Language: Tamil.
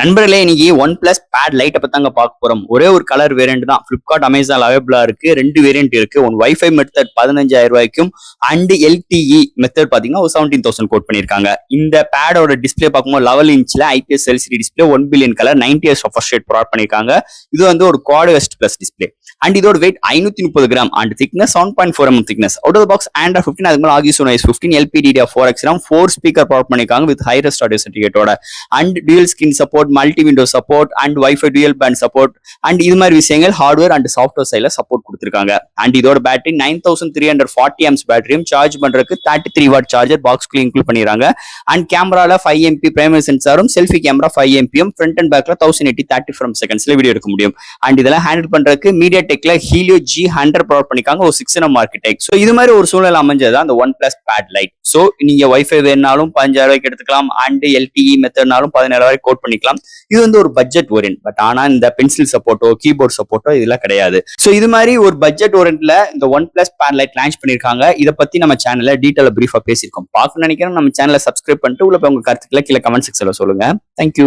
நண்பர்களே, இன்னைக்கு ஒன் பிளஸ் பேட் லைட்டை பத்தாங்க பார்க்க போறோம். ஒரே ஒரு கலர் வேரியன்ட் தான் பிளிப்கார்ட் அமேசான் அவைலபிளா இருக்கு. 2 வேரியன்ட் இருக்கு. ஒன் வைஃபை மெத்தட் 15,000 ரூபாய்க்கும் அண்ட் எல்டிஇ மெத்தட் பாத்தீங்கன்னா 17,000 கோட் பண்ணிருக்காங்க. இந்த பேடோட டிஸ்பிளே பார்க்கும்போது 11 இன்ச்ல IPS LCD display 1 billion colour 90 hertz refresh rate provide பண்ணிருக்காங்க. இது வந்து ஒரு குவாட் வெஸ்ட் பிளஸ் டிஸ்பிளே அண்ட் இதோட weight 530 gram and thickness 7.4 mm thickness. Out of box Android 15 அதுக்கு மேல Oxygen OS 15 LPDDR4X RAM 4 speaker provide பண்ணிருக்காங்க வித் ஹை ரெஸ்ட் ஆடியோ சர்டிஃபிகேட்டோட and dual screen support, multi window support and wifi dual band support and இது மாதிரி விஷயங்கள் ஹார்ட்வேர் அண்ட் சாஃப்ட்வேர் சைட்ல சப்போர்ட் கொடுத்திருக்காங்க. அண்ட் இதோட பேட்டரி 9340 amps பேட்டரியும் சார்ஜ் பண்றதுக்கு 33 வாட் சார்ஜர் பாக்ஸ்க்குள்ள இன்க்ளூட் பண்ணிடுறாங்க. அண்ட் கேமரால 5 MP பிரைமரி சென்சாரும் selfie camera 5 MP front and பேக்ல 1080 30 frames செகண்ட்ஸ்ல வீடியோ எடுக்க முடியும். அண்ட் இதெல்லாம் ஹேண்டில் பண்றதுக்கு மீடியாடெக்ல ஹீலியோ G100 ப்ரொவைட் பண்ணிருக்காங்க ஒரு 6nm ஆர்கிடெக்ட். சோ இது மாதிரி ஒரு சூழ்நிலை அமைஞ்சது அந்த OnePlus Pad Lite. So நீங்க வைஃபை வேணாலும் 15,000 ரூபாய்க்கு எடுத்துக்கலாம் அண்ட் எல்டிஇ மெத்தட்னாலும் 17,000 ரூபாய்க்கு கோட் பண்ணிக்கலாம். இது வந்து ஒரு பட்ஜெட் ஓரியன்ட். பட் ஆனா இந்த பென்சில் சப்போர்ட்டோ கீபோர்ட் சப்போர்ட்டோ இதெல்லாம் கிடையாது. சோ இது மாதிரி ஒரு பட்ஜெட் ஓரியன்ட்ல இந்த OnePlus Pad Lite launch பண்ணிருக்காங்க. இதை பத்தி நம்ம சேனல்ல டீடைலா பிரீஃபா பேசியிருக்கோம். பார்க்கணும்னு நினைக்கிறேன் நம்ம சேனலை சப்ஸ்கிரைப் பண்ணிட்டு உள்ள போய் உங்க கருத்துக்களை கீழே கமெண்ட் செக்ஷன்ல சொல்லுங்க. தேங்க்யூ.